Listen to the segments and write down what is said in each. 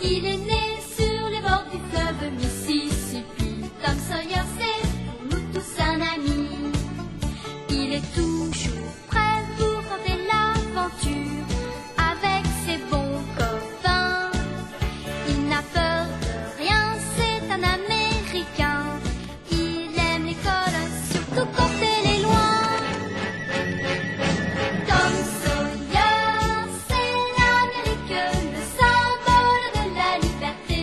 Il est né sur les bords du fleuve Mississippi. Tom Sawyer, c'est pour nous tous un ami. Il est toujours prêt pour tenter l'aventure avec ses bons copains. Il n'a peur de rien, c'est un Américain. Il aime l'école, surtout quand elle est loin. Tom Sawyer, c'est l'Amérique, le symbole de la liberté.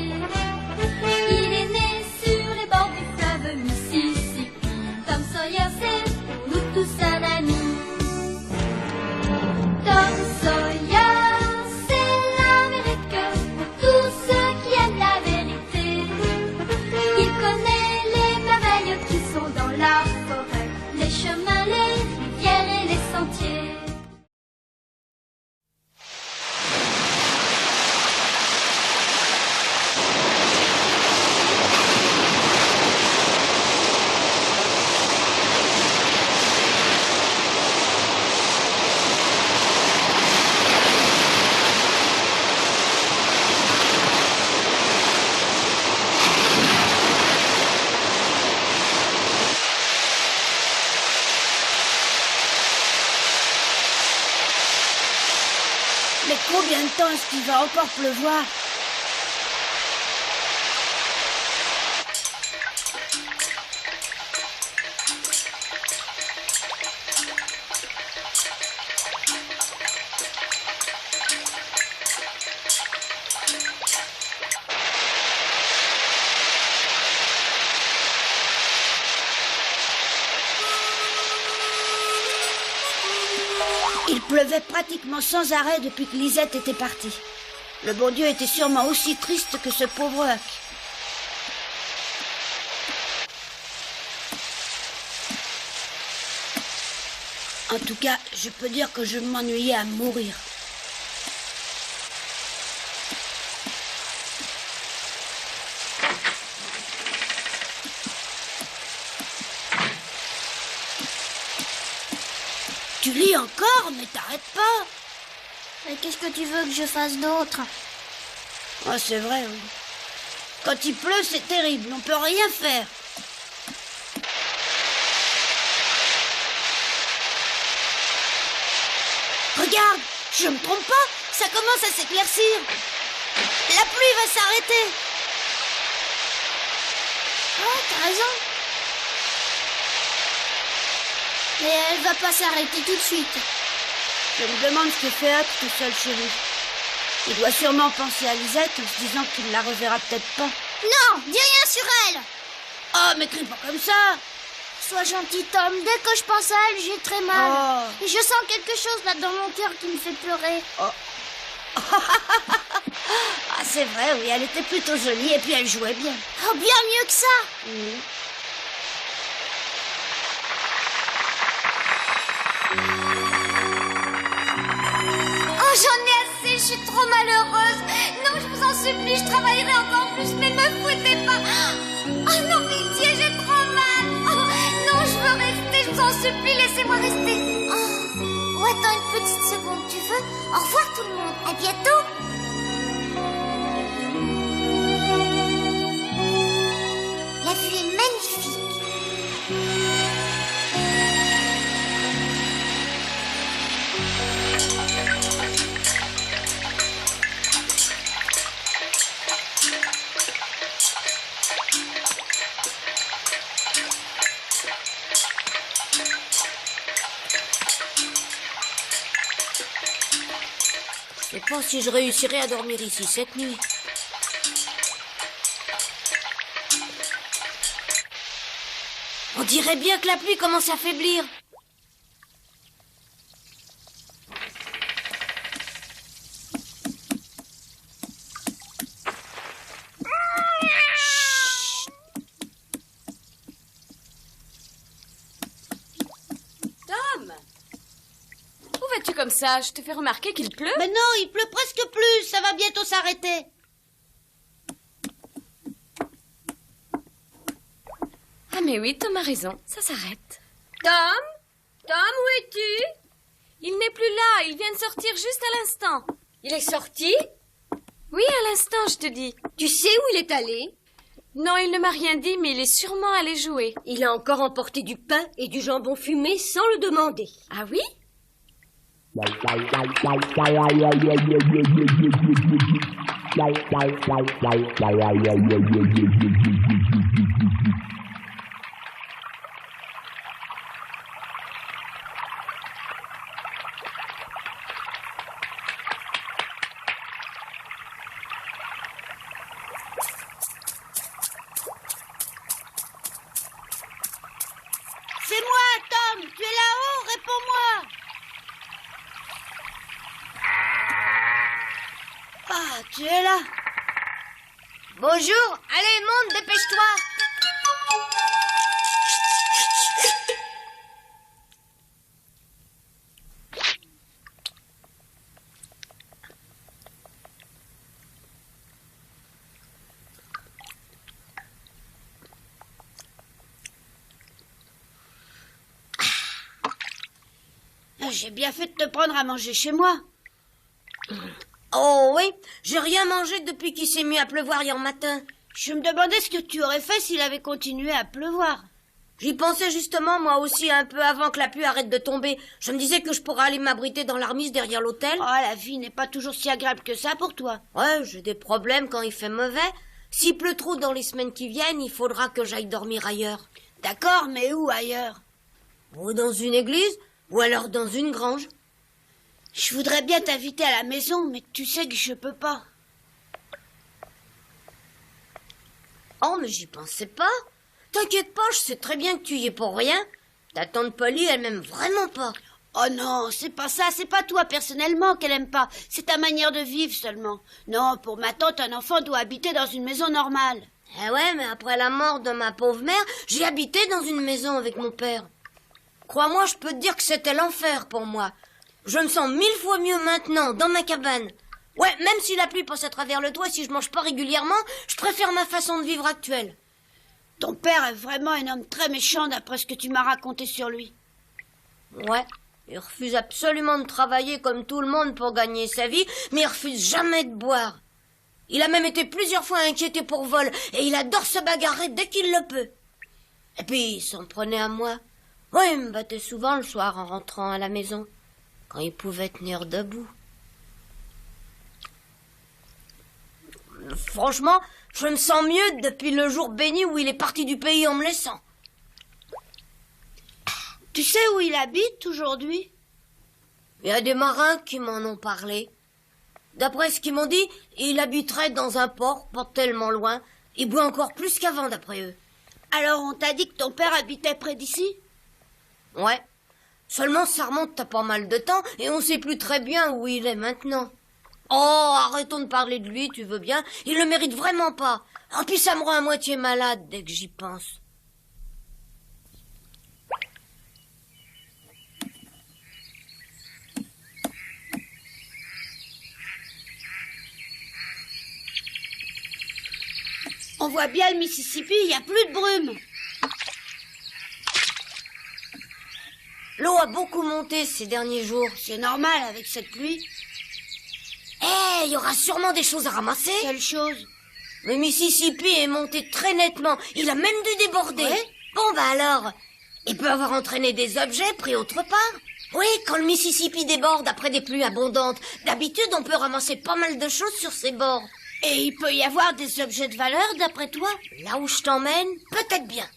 Il est né sur les bords du fleuve Mississippi. Tom Sawyer, c'est pour nous tous un ami. Tom Sawyer, c'est l'Amérique pour tous ceux qui aiment la vérité. Il connaît les merveilles qui sont dans la forêt, les chemins, les rivières et les sentiers. Mais combien de temps est-ce qu'il va encore pleuvoir? Il pleuvait pratiquement sans arrêt depuis que Lisette était partie. Le bon Dieu était sûrement aussi triste que ce pauvre Huck. En tout cas, je peux dire que je m'ennuyais à mourir. Tu lis encore, mais t'arrêtes pas. Mais qu'est-ce que tu veux que je fasse d'autre? Oh, c'est vrai, oui. Quand il pleut, c'est terrible, on peut rien faire. Regarde, je me trompe pas, ça commence à s'éclaircir. La pluie va s'arrêter. Oh, t'as raison. Mais elle va pas s'arrêter tout de suite. Je me demande ce que fait Huck tout seul chez lui. Il doit sûrement penser à Lisette en se disant qu'il la reverra peut-être pas. Non, dis rien sur elle. Oh, mais crie pas comme ça. Sois gentil, Tom. Dès que je pense à elle, j'ai très mal. Oh. Et je sens quelque chose là dans mon cœur qui me fait pleurer. Oh. Ah, c'est vrai, oui, elle était plutôt jolie et puis elle jouait bien. Oh, bien mieux que ça. Oui. Oh, j'en ai assez, je suis trop malheureuse. Non, je vous en supplie, je travaillerai encore plus, mais ne me foutez pas. Oh non, pitié, j'ai trop mal. Oh, non, je veux rester, je vous en supplie, laissez-moi rester. Oh, attends une petite seconde, tu veux? Au revoir tout le monde, à bientôt. La vue est magnifique. Je sais pas si je réussirai à dormir ici cette nuit. On dirait bien que la pluie commence à faiblir. Tom! Où vas-tu comme ça? Je te fais remarquer qu'il pleut? Mais non, il pleut presque plus, ça va bientôt s'arrêter. Ah mais oui, Tom a raison, ça s'arrête. Tom? Tom, où es-tu? Il n'est plus là, il vient de sortir juste à l'instant. Il est sorti? Oui, à l'instant, je te dis. Tu sais où il est allé? Non, il ne m'a rien dit, mais il est sûrement allé jouer. Il a encore emporté du pain et du jambon fumé sans le demander. Ah oui? C'est moi, Tom. Tu es là-haut? Réponds-moi. Ah, tu es là. Bonjour, allez, monte, dépêche-toi. J'ai bien fait de te prendre à manger chez moi. Oh oui, j'ai rien mangé depuis qu'il s'est mis à pleuvoir hier matin. Je me demandais ce que tu aurais fait s'il avait continué à pleuvoir. J'y pensais justement moi aussi un peu avant que la pluie arrête de tomber. Je me disais que je pourrais aller m'abriter dans la remise derrière l'hôtel. Oh, la vie n'est pas toujours si agréable que ça pour toi. Ouais, j'ai des problèmes quand il fait mauvais. S'il pleut trop dans les semaines qui viennent, il faudra que j'aille dormir ailleurs. D'accord, mais où ailleurs? Ou dans une église, ou alors dans une grange. Je voudrais bien t'inviter à la maison, mais tu sais que je peux pas. Oh, mais j'y pensais pas. T'inquiète pas, je sais très bien que tu y es pour rien. Ta tante Polly, elle m'aime vraiment pas. Oh non, c'est pas ça, c'est pas toi personnellement qu'elle aime pas, c'est ta manière de vivre seulement. Non, pour ma tante, un enfant doit habiter dans une maison normale. Eh ouais, mais après la mort de ma pauvre mère, j'ai habité dans une maison avec mon père. Crois-moi, je peux te dire que c'était l'enfer pour moi. Je me sens 1000 fois mieux maintenant, dans ma cabane. Ouais, même si la pluie passe à travers le toit, si je mange pas régulièrement, je préfère ma façon de vivre actuelle. Ton père est vraiment un homme très méchant d'après ce que tu m'as raconté sur lui. Ouais, il refuse absolument de travailler comme tout le monde pour gagner sa vie, mais il refuse jamais de boire. Il a même été plusieurs fois inquiété pour vol, et il adore se bagarrer dès qu'il le peut. Et puis, il s'en prenait à moi. Ouais, il me battait souvent le soir en rentrant à la maison, quand il pouvait tenir debout. Franchement, je me sens mieux depuis le jour béni où il est parti du pays en me laissant. Tu sais où il habite aujourd'hui? Il y a des marins qui m'en ont parlé. D'après ce qu'ils m'ont dit, il habiterait dans un port, pas tellement loin. Il boit encore plus qu'avant, d'après eux. Alors on t'a dit que ton père habitait près d'ici? Ouais. Seulement, ça remonte à pas mal de temps, et on sait plus très bien où il est maintenant. Oh, arrêtons de parler de lui, tu veux bien. Il le mérite vraiment pas. En plus, ça me rend à moitié malade dès que j'y pense. On voit bien le Mississippi, il n'y a plus de brume. L'eau a beaucoup monté ces derniers jours. C'est normal avec cette pluie. Eh, il y aura sûrement des choses à ramasser. Quelle chose? Le Mississippi est monté très nettement. Il a même dû déborder. Ouais. Bon, bah alors, il peut avoir entraîné des objets pris autre part. Oui, quand le Mississippi déborde après des pluies abondantes, d'habitude, on peut ramasser pas mal de choses sur ses bords. Et il peut y avoir des objets de valeur d'après toi? Là où je t'emmène, peut-être bien.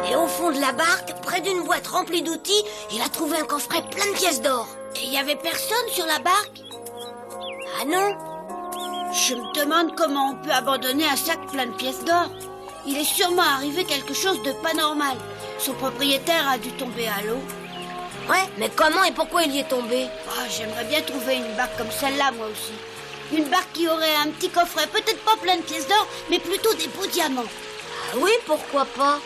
Et au fond de la barque, près d'une boîte remplie d'outils, il a trouvé un coffret plein de pièces d'or. Et il y avait personne sur la barque? Ah non? Je me demande comment on peut abandonner un sac plein de pièces d'or. Il est sûrement arrivé quelque chose de pas normal. Son propriétaire a dû tomber à l'eau. Ouais, mais comment et pourquoi il y est tombé? Ah, j'aimerais bien trouver une barque comme celle-là, moi aussi. Une barque qui aurait un petit coffret, peut-être pas plein de pièces d'or, mais plutôt des beaux diamants. Ah oui, pourquoi pas?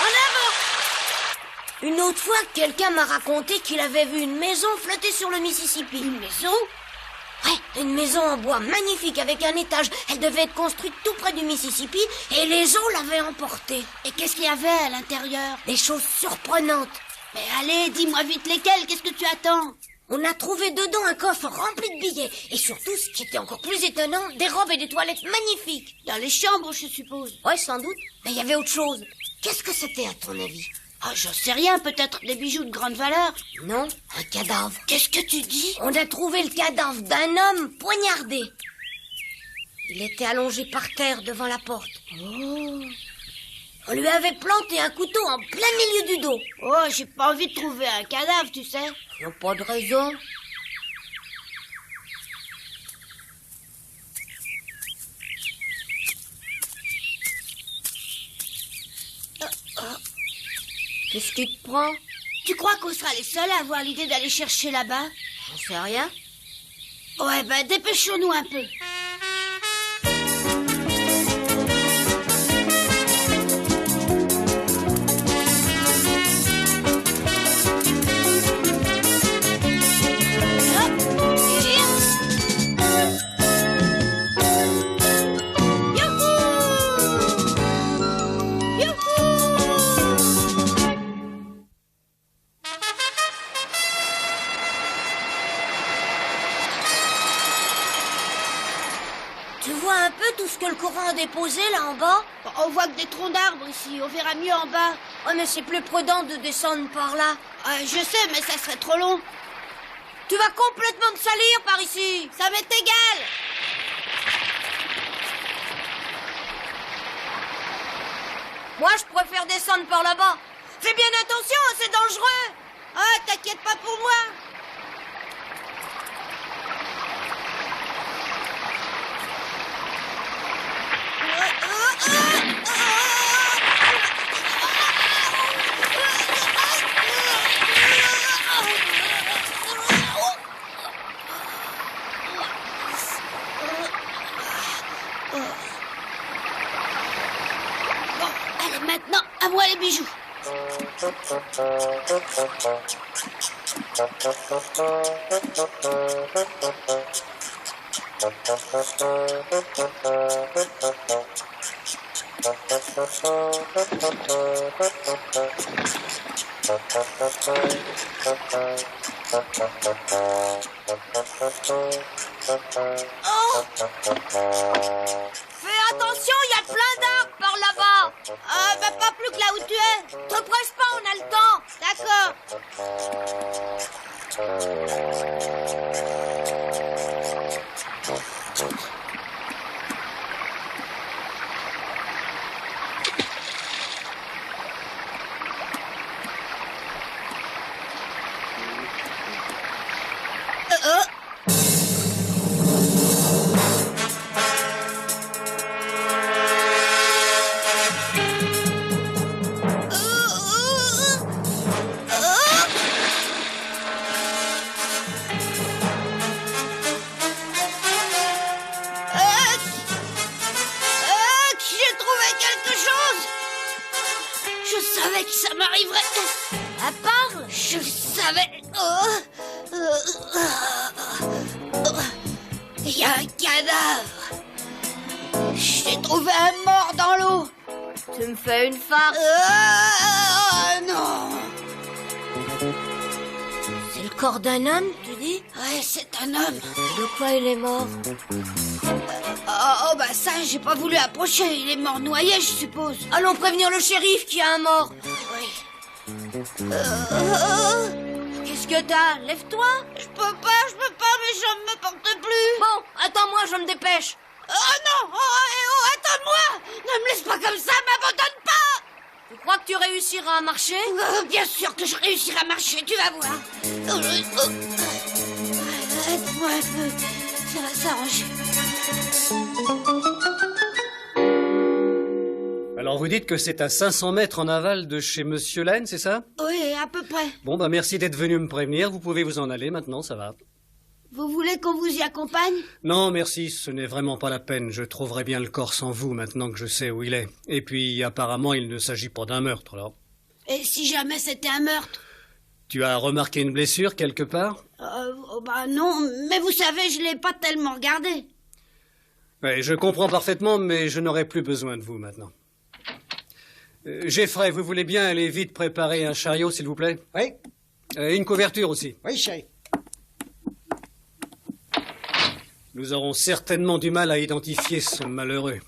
En avant! Une autre fois, quelqu'un m'a raconté qu'il avait vu une maison flotter sur le Mississippi. Une maison? Ouais, une maison en bois magnifique avec un étage. Elle devait être construite tout près du Mississippi et les eaux l'avaient emportée. Et qu'est-ce qu'il y avait à l'intérieur? Des choses surprenantes. Mais allez, dis-moi vite lesquelles, qu'est-ce que tu attends? On a trouvé dedans un coffre rempli de billets. Et surtout, ce qui était encore plus étonnant, des robes et des toilettes magnifiques. Dans les chambres, je suppose. Ouais, sans doute. Mais il y avait autre chose. Qu'est-ce que c'était, à ton avis? Ah, j'en sais rien, peut-être des bijoux de grande valeur. Non, un cadavre. Qu'est-ce que tu dis? On a trouvé le cadavre d'un homme poignardé. Il était allongé par terre devant la porte. Oh. On lui avait planté un couteau en plein milieu du dos. Oh, j'ai pas envie de trouver un cadavre, tu sais. Il n'y a pas de raison. Qu'est-ce qui te prend? Tu crois qu'on sera les seuls à avoir l'idée d'aller chercher là-bas? J'en sais rien. Ouais, ben dépêchons-nous un peu. Tu vois un peu tout ce que le courant a déposé là en bas? Bon, on voit que des troncs d'arbres ici, on verra mieux en bas. Oh, mais c'est plus prudent de descendre par là. Je sais, mais ça serait trop long. Tu vas complètement te salir par ici. Ça m'est égal. Moi, je préfère descendre par là-bas. Fais bien attention, c'est dangereux. Ah, t'inquiète pas pour moi. Bon, allez, maintenant, à moi les bijoux. Fais attention, il y a plein d'arbres par là-bas. Ah, bah pas plus que là où tu es. Te presse pas, on a le temps. D'accord. J'ai trouvé quelque chose. Je savais que ça m'arriverait. Ah, parle. Je le savais. Il y a un cadavre. J'ai trouvé un mort dans l'eau. Tu me fais une farce. Non. C'est le corps d'un homme, tu dis? Ouais, c'est un homme. De quoi il est mort? Oh, bah ça, j'ai pas voulu approcher. Il est mort noyé, je suppose. Allons prévenir le shérif qu'il y a un mort. Oui. Qu'est-ce que t'as? Lève-toi. Je peux pas, mes jambes me portent plus. Bon, attends-moi, je me dépêche. Oh non, attends-moi. Ne me laisse pas comme ça, m'abandonne pas. Tu crois que tu réussiras à marcher? Bien sûr que je réussirai à marcher, tu vas voir. Aide-moi un peu, ça va s'arranger. Alors vous dites que c'est à 500 mètres en aval de chez Monsieur Laine, c'est ça? Oui, à peu près. Bon, bah merci d'être venu me prévenir, vous pouvez vous en aller maintenant, ça va. Vous voulez qu'on vous y accompagne? Non, merci, ce n'est vraiment pas la peine, je trouverai bien le corps sans vous maintenant que je sais où il est. Et puis apparemment il ne s'agit pas d'un meurtre, alors. Et si jamais c'était un meurtre? Tu as remarqué une blessure quelque part? Bah non, mais vous savez, je l'ai pas tellement regardé. Oui, je comprends parfaitement, mais je n'aurai plus besoin de vous maintenant. Jeffrey, vous voulez bien aller vite préparer un chariot, s'il vous plaît? Oui, Une couverture aussi. oui, chérie. Nous aurons certainement du mal à identifier ce malheureux.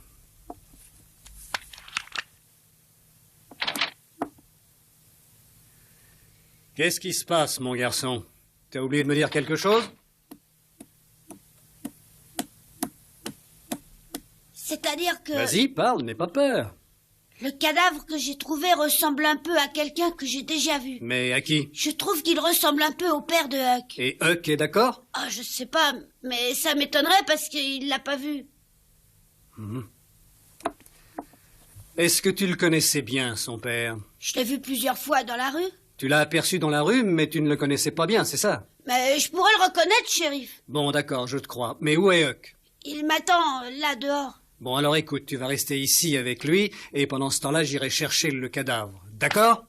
Qu'est-ce qui se passe, mon garçon? T'as oublié de me dire quelque chose? C'est-à-dire que Vas-y, parle, n'aie pas peur. le cadavre que j'ai trouvé ressemble un peu à quelqu'un que j'ai déjà vu. Mais à qui? Je trouve qu'il ressemble un peu au père de Huck. Et Huck est d'accord? Ah, je sais pas, mais ça m'étonnerait parce qu'il l'a pas vu. Est-ce que tu le connaissais bien, son père? Je l'ai vu plusieurs fois dans la rue. Tu l'as aperçu dans la rue, mais tu ne le connaissais pas bien, c'est ça? Mais je pourrais le reconnaître, shérif. Bon, d'accord, je te crois. Mais où est Huck? Il m'attend là dehors. Bon, alors écoute, tu vas rester ici avec lui, et pendant ce temps-là, j'irai chercher le cadavre. D'accord?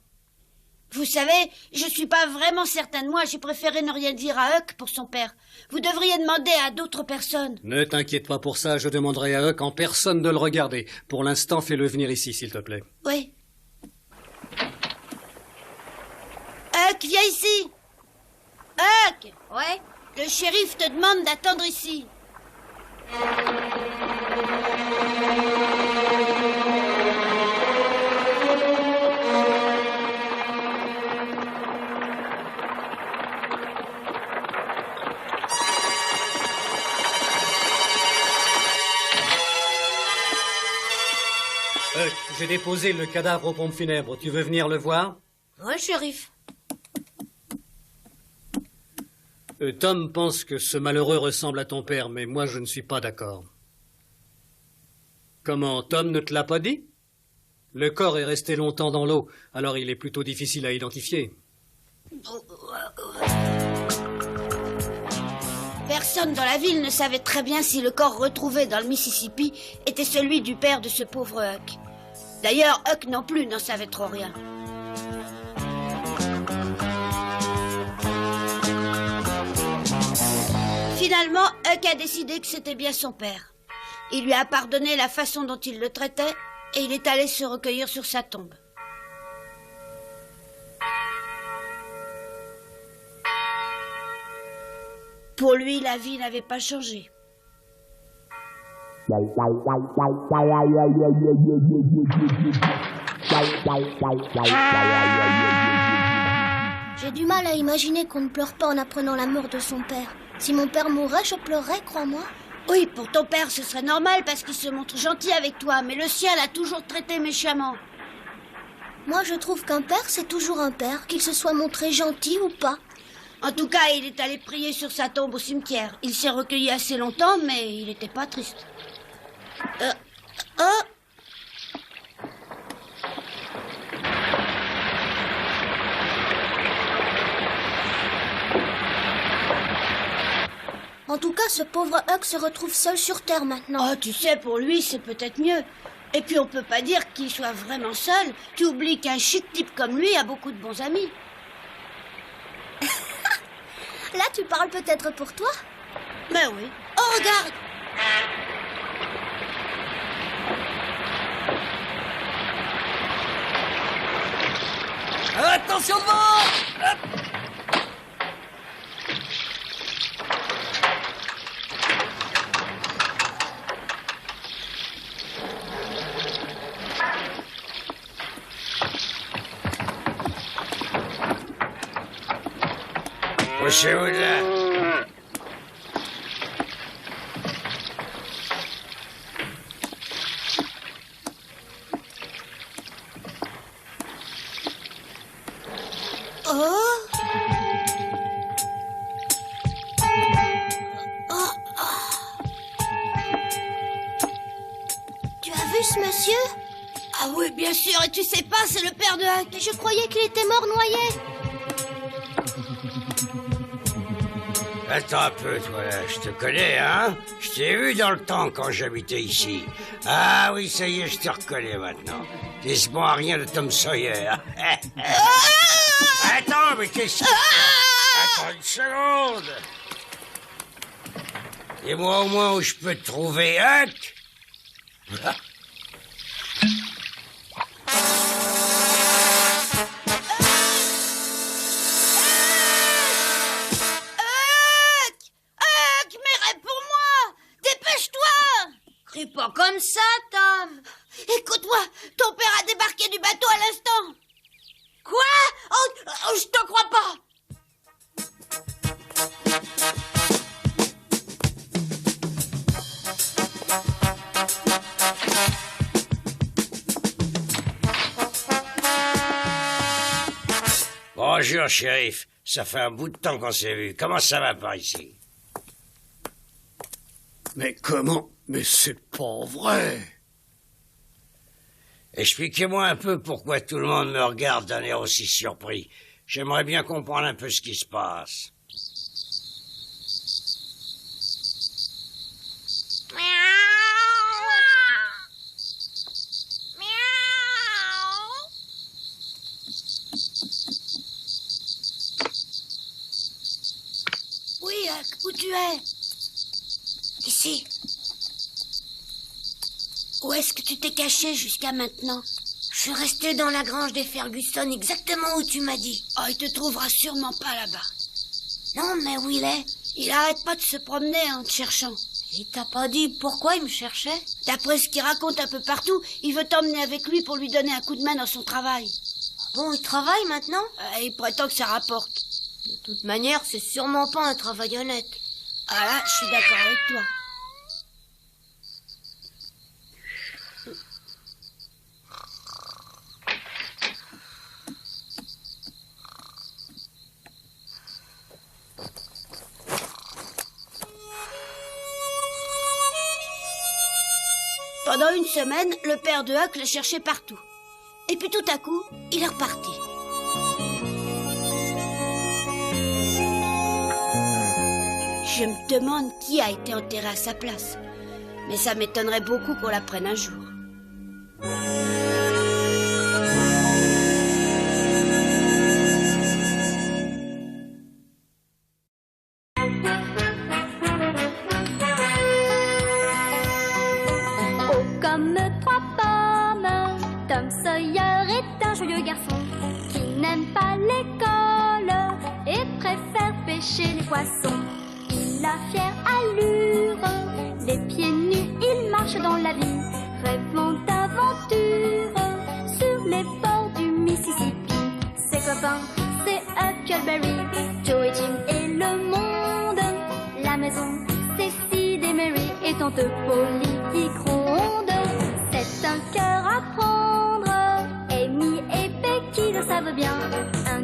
Vous savez, je suis pas vraiment certaine. Moi, j'ai préféré ne rien dire à Huck pour son père. Vous devriez demander à d'autres personnes. Ne t'inquiète pas pour ça, je demanderai à Huck en personne de le regarder. Pour l'instant, fais-le venir ici, s'il te plaît. Oui. Huck, viens ici. Huck! Ouais? Le shérif te demande d'attendre ici. Huck, j'ai déposé le cadavre aux pompes funèbres. Tu veux venir le voir? Ouais, shérif. Tom pense que ce malheureux ressemble à ton père, mais moi je ne suis pas d'accord. Comment, Tom ne te l'a pas dit? Le corps est resté longtemps dans l'eau, alors il est plutôt difficile à identifier. Personne dans la ville ne savait très bien si le corps retrouvé dans le Mississippi était celui du père de ce pauvre Huck. D'ailleurs, Huck non plus n'en savait trop rien. Finalement, Huck a décidé que c'était bien son père. Il lui a pardonné la façon dont il le traitait et il est allé se recueillir sur sa tombe. Pour lui, la vie n'avait pas changé. J'ai du mal à imaginer qu'on ne pleure pas en apprenant la mort de son père. Si mon père mourait, je pleurerais, crois-moi. Oui, pour ton père, ce serait normal parce qu'il se montre gentil avec toi, mais le sien l'a toujours traité méchamment. Moi, je trouve qu'un père, c'est toujours un père, qu'il se soit montré gentil ou pas. En tout cas, il est allé prier sur sa tombe au cimetière. Il s'est recueilli assez longtemps, mais il n'était pas triste. En tout cas, ce pauvre Huck se retrouve seul sur Terre maintenant. Oh, tu sais, pour lui, c'est peut-être mieux. Et puis, on peut pas dire qu'il soit vraiment seul. Tu oublies qu'un chic type comme lui a beaucoup de bons amis. Là, tu parles peut-être pour toi? Mais oui. Oh, regarde! Attention devant! Poussez-vous de là. Tu as vu ce monsieur? Ah oui, bien sûr. Et tu sais pas, c'est le père de Huck. Mais je croyais qu'il était mort noyé. Attends un peu, toi, là. Je te connais, hein? Je t'ai vu dans le temps quand j'habitais ici. Ah oui, ça y est, je te reconnais maintenant. T'es ce bon à rien de Tom Sawyer. Attends, mais qu'est-ce que... Attends une seconde. Dis-moi au moins où je peux te trouver, Huck. Crie pas comme ça, Tom. Écoute-moi, ton père a débarqué du bateau à l'instant. Quoi? Oh, je te crois pas. Bonjour, shérif. Ça fait un bout de temps qu'on s'est vu. Comment ça va par ici? Mais comment? Mais c'est pas vrai. Expliquez-moi un peu pourquoi tout le monde me regarde d'un air aussi surpris. J'aimerais bien comprendre un peu ce qui se passe. Oui, où tu es? Ici. Où est-ce que tu t'es caché jusqu'à maintenant? Je suis resté dans la grange des Ferguson, exactement où tu m'as dit. Oh, il te trouvera sûrement pas là-bas. Non, mais où il est? Il arrête pas de se promener en te cherchant. Il t'a pas dit pourquoi il me cherchait? D'après ce qu'il raconte un peu partout, il veut t'emmener avec lui pour lui donner un coup de main dans son travail. Bon, il travaille maintenant? Il prétend que ça rapporte. De toute manière, c'est sûrement pas un travail honnête. Ah là, je suis d'accord avec toi. Pendant une semaine, le père de Huck le cherchait partout. Et puis tout à coup, il est reparti. Je me demande qui a été enterré à sa place. Mais ça m'étonnerait beaucoup qu'on l'apprenne un jour. Oh, comme trois pommes, Tom Sawyer est un joyeux garçon qui n'aime pas l'école et préfère pêcher les poissons. Il a fière allure, les pieds nus, il marche dans la vie, rêvant d'aventure sur les bords du Mississippi. Ses copains, c'est Huckleberry, Joe et Jim et le monde. La maison, c'est Sid et Mary et tante Polly qui gronde. C'est un cœur à prendre, Amy et Becky le savent bien. Un